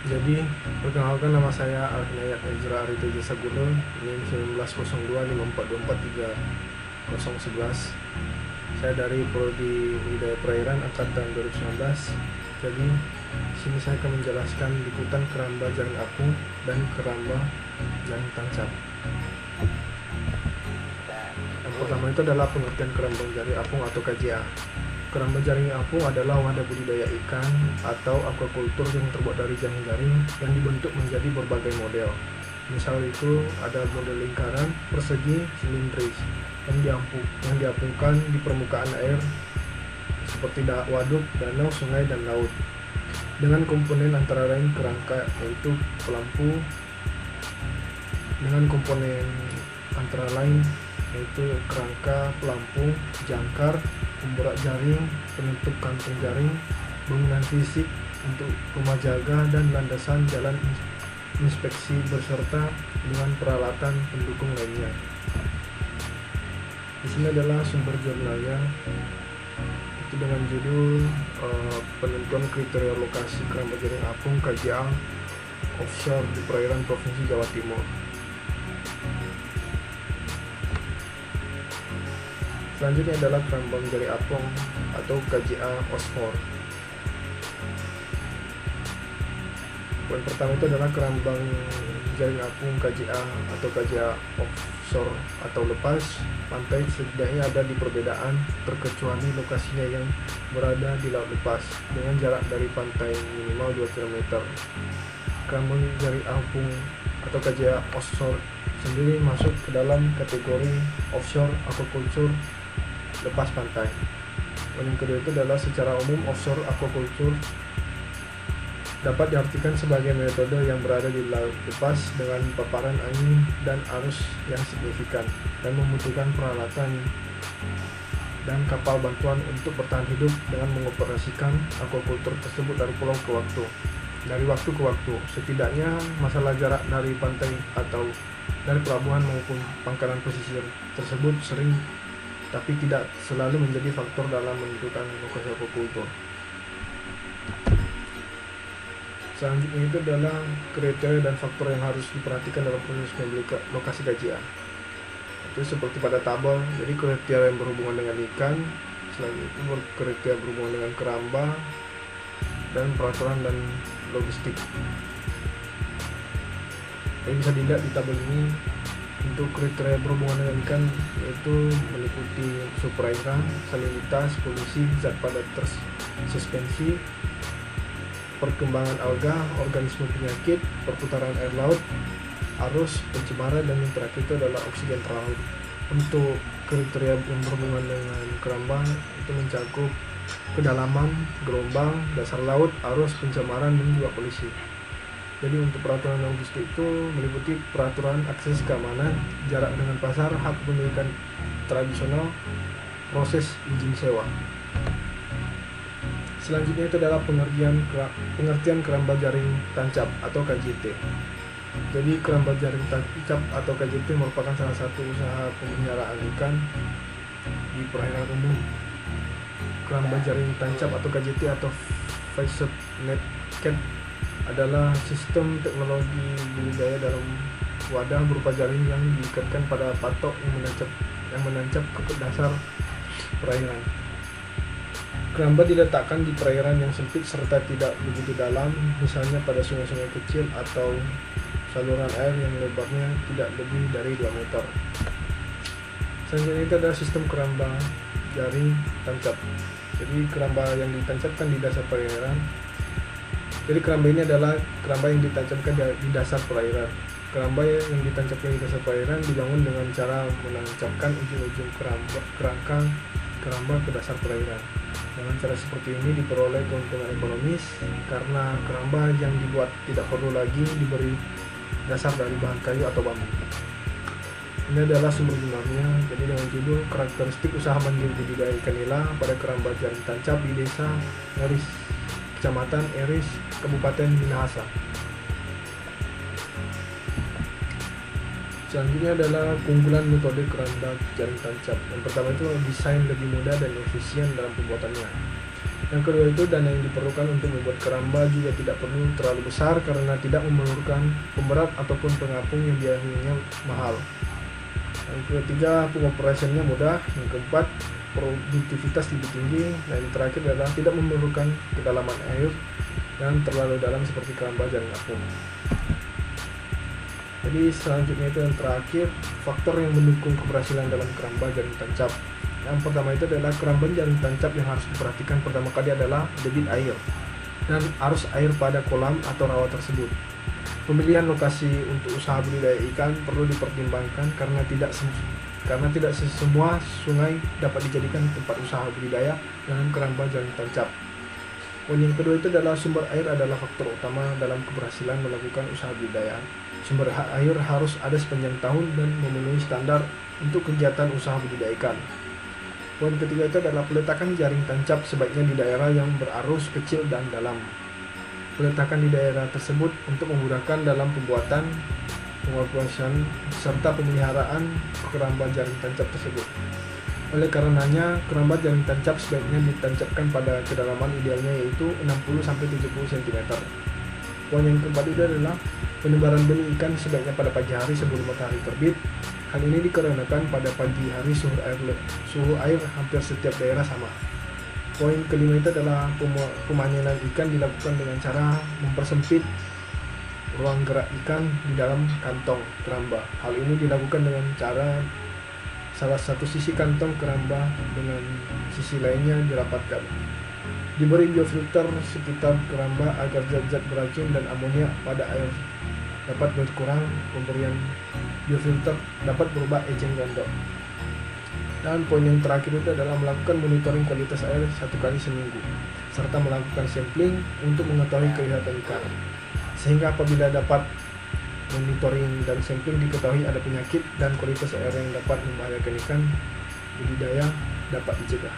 Jadi, perkenalkan nama saya Alhinayat Ezra Ariteja Sagulo, NIM 1902542311. Saya dari Prodi Budidaya Perairan angkatan 2019. Jadi, sini saya akan menjelaskan liputan keramba jaring apung dan keramba jaring tancap. Yang pertama itu adalah pengertian keramba jaring apung atau KJA. Keramba jaring apung adalah wadah budidaya ikan atau aquacultur yang terbuat dari jaring-jaring yang dibentuk menjadi berbagai model. Misal itu ada model lingkaran, persegi, silindris yang diapungkan di permukaan air seperti waduk, danau, sungai, dan laut. Dengan komponen antara lain kerangka yaitu pelampu, dengan komponen antara lain yaitu kerangka, pelampu, jangkar, pemberat jaring, penutup kantung jaring, bangunan fisik untuk rumah jaga, dan landasan jalan inspeksi beserta dengan peralatan pendukung lainnya. Di sini adalah sumber jurnalnya, itu dengan judul penentuan kriteria lokasi keramba jaring apung KJA offshore di perairan Provinsi Jawa Timur. Selanjutnya adalah keramba jaring apung atau KJA offshore. Poin pertama itu adalah kerambang jaring apung KJA atau KJA offshore atau lepas pantai setidaknya ada di perbedaan terkecuali lokasinya yang berada di laut lepas dengan jarak dari pantai minimal 2 km. Kerambang jaring apung atau KJA offshore sendiri masuk ke dalam kategori offshore aquaculture lepas pantai. Yang kedua itu adalah secara umum offshore aquaculture dapat diartikan sebagai metode yang berada di laut lepas dengan paparan angin dan arus yang signifikan dan membutuhkan peralatan dan kapal bantuan untuk bertahan hidup dengan mengoperasikan aquaculture tersebut dari waktu ke waktu. Setidaknya masalah jarak dari pantai atau dari pelabuhan maupun pangkalan pesisir tersebut sering tapi tidak selalu menjadi faktor dalam menentukan lokasi aquaculture. Selanjutnya itu adalah kriteria dan faktor yang harus diperhatikan dalam proses membeli lokasi KJA. Itu seperti pada tabel, jadi kriteria yang berhubungan dengan ikan, selain itu kriteria berhubungan dengan keramba, dan peraturan dan logistik. Jadi bisa dilihat di tabel ini, untuk kriteria berhubungan dengan ikan yaitu meliputi unsur perairan, salinitas, polusi, zat padat suspensi, perkembangan alga, organisme penyakit, perputaran air laut, arus, pencemaran, dan yang terakhir itu adalah oksigen terlaut. Untuk kriteria yang berhubungan dengan keramba itu mencakup kedalaman, gelombang, dasar laut, arus, pencemaran, dan juga polusi. Jadi untuk peraturan logistik itu meliputi peraturan akses keamanan, jarak dengan pasar, hak kepemilikan tradisional, proses izin sewa. Selanjutnya itu adalah pengertian keramba jaring tancap atau KJT. Jadi keramba jaring tancap atau KJT merupakan salah satu usaha pemeliharaan ikan di perairan umum. Keramba jaring tancap atau KJT atau Fish Net Cat adalah sistem teknologi budidaya dalam wadah berupa jaring yang diikatkan pada patok yang menancap ke dasar perairan. Keramba diletakkan di perairan yang sempit serta tidak begitu dalam, misalnya pada sungai-sungai kecil atau saluran air yang lebarnya tidak lebih dari 2 meter. Selanjutnya itu adalah sistem keramba jaring tancap. Jadi keramba yang ditancapkan di dasar perairan. Jadi keramba ini adalah keramba yang ditancapkan di dasar perairan. Keramba yang ditancapkan di dasar perairan dibangun dengan cara menancapkan ujung-ujung kerangka keramba ke dasar perairan. Dengan cara seperti ini diperoleh keuntungan ekonomis karena keramba yang dibuat tidak perlu lagi diberi dasar dari bahan kayu atau bambu. Ini adalah sumber jurnalnya. Jadi dengan judul karakteristik usaha mandiri budidaya ikan nila pada keramba jaring tancap di desa Eris, Kecamatan Eris, Kabupaten Minahasa. Selanjutnya adalah keunggulan metode keramba jaring tancap. Yang pertama itu desain lebih mudah dan efisien dalam pembuatannya. Yang kedua itu dana yang diperlukan untuk membuat keramba juga tidak perlu terlalu besar karena tidak memerlukan pemberat ataupun pengapung yang biayanya mahal. Yang ketiga, pengoperasiannya mudah. Yang keempat, produktivitas lebih tinggi. Dan yang terakhir adalah tidak memerlukan kedalaman air yang terlalu dalam seperti keramba jaring apung. Jadi selanjutnya itu yang terakhir, faktor yang mendukung keberhasilan dalam keramba jaring tancap. Yang pertama itu adalah keramba jaring tancap yang harus diperhatikan pertama kali adalah debit air dan arus air pada kolam atau rawa tersebut. Pemilihan lokasi untuk usaha budidaya ikan perlu dipertimbangkan karena tidak semua sungai dapat dijadikan tempat usaha budidaya dengan keramba jaring tancap. Poin yang kedua itu adalah sumber air adalah faktor utama dalam keberhasilan melakukan usaha budidaya. Sumber air harus ada sepanjang tahun dan memenuhi standar untuk kegiatan usaha budidaya ikan. Poin ketiga itu adalah peletakan jaring tancap sebaiknya di daerah yang berarus kecil dan dalam. Peletakan di daerah tersebut untuk memudahkan dalam pembuatan, pengoperasian, serta pemeliharaan keramba jaring tancap tersebut. Oleh karenanya, keramba jaring tancap sebaiknya ditancapkan pada kedalaman idealnya yaitu 60-70 cm. Poin yang keempat itu adalah penebaran benih ikan sebaiknya pada pagi hari sebelum matahari terbit. Hal ini dikarenakan pada pagi hari suhu air hampir setiap daerah sama. Poin kelima itu adalah pemanyanan ikan dilakukan dengan cara mempersempit ruang gerak ikan di dalam kantong keramba. Hal ini dilakukan dengan cara salah satu sisi kantong keramba dengan sisi lainnya dirapatkan. Diberi biofilter sekitar keramba agar zat-zat beracun dan amonia pada air dapat berkurang. Pemberian biofilter dapat berubah eceng gondok. Dan poin yang terakhir itu adalah melakukan monitoring kualitas air 1 kali seminggu serta melakukan sampling untuk mengetahui kelihatan ikan, sehingga apabila dapat monitoring dan sampling diketahui ada penyakit dan kualitas air yang dapat membahayakan ikan budidaya dapat dicegah.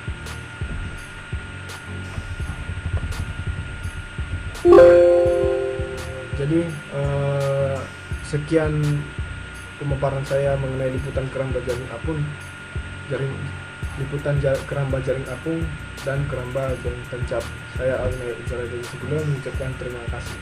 Jadi sekian pemaparan saya mengenai liputan keramba jaring apung, keramba jaring apung dan keramba jaring tancap. Saya Alina Ujara dari sebelum mengucapkan terima kasih.